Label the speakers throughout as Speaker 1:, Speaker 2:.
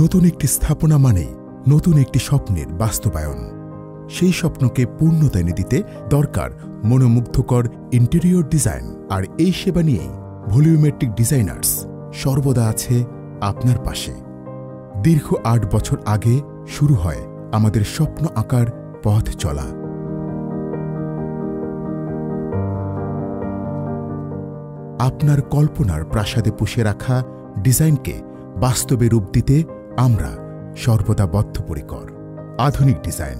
Speaker 1: নতুন একটি স্থাপনা মানেই নতুন একটি স্বপ্নের বাস্তবায়ন। সেই স্বপ্নকে পূর্ণতা এনে দিতে দরকার মনোমুগ্ধকর ইন্টেরিয়র ডিজাইন। আর এই সেবা নিয়েই ভলিউমেট্রিক ডিজাইনার্স সর্বদা আছে আপনার পাশে। দীর্ঘ ৮ বছর আগে শুরু হয় আমাদের স্বপ্ন আঁকার পথ চলা। আপনার কল্পনার প্রাসাদে পুষে রাখা ডিজাইনকে বাস্তবে রূপ দিতে আমরা সর্বদা বদ্ধপরিকর। আধুনিক ডিজাইন,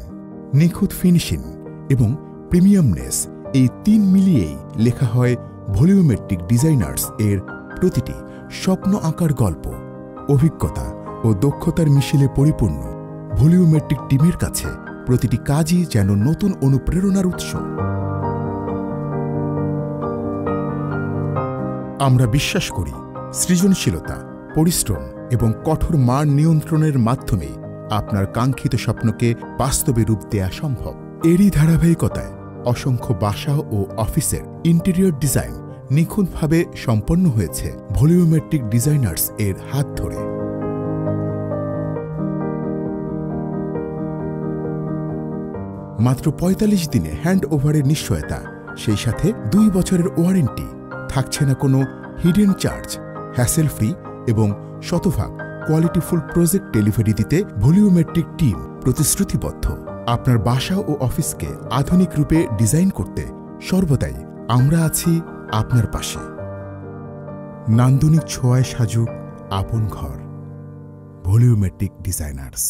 Speaker 1: নিখুঁত ফিনিশিং এবং প্রিমিয়ামনেস, এই ৩ মিলিয়েই লেখা হয় ভলিউমেট্রিক ডিজাইনার্স এর প্রতিটি স্বপ্ন আঁকার গল্প। অভিজ্ঞতা ও দক্ষতার মিশেলে পরিপূর্ণ ভলিউমেট্রিক টিমের কাছে প্রতিটি কাজই যেন নতুন অনুপ্রেরণার উৎস। আমরা বিশ্বাস করি সৃজনশীলতা, পরিশ্রম এবং কঠোর মান নিয়ন্ত্রণের মাধ্যমে আপনার কাঙ্ক্ষিত স্বপ্নকে বাস্তবে রূপ দেয়া সম্ভব। এরই ধারাবাহিকতায় অসংখ্য বাসা ও অফিসের ইন্টেরিয়র ডিজাইন নিখুঁতভাবে সম্পন্ন হয়েছে ভলিউমেট্রিক ডিজাইনার্স এর হাত ধরে। মাত্র ৪৫ দিনে হ্যান্ড ওভারের নিশ্চয়তা, সেই সাথে ২ বছরের ওয়ারেন্টি। থাকছে না কোনো হিডেন চার্জ, হ্যাসেল ফ্রি এবং শতভাগ কোয়ালিটিফুল প্রজেক্ট ডেলিভারি দিতে ভলিউমেট্রিক টিম প্রতিশ্রুতিবদ্ধ। আপনার বাসা ও অফিসকে আধুনিক রূপে ডিজাইন করতে সর্বদাই আমরা আছি আপনার পাশে। নান্দনিক ছোঁয়ায় সাজুক আপন ঘর, ভলিউমেট্রিক ডিজাইনার্স।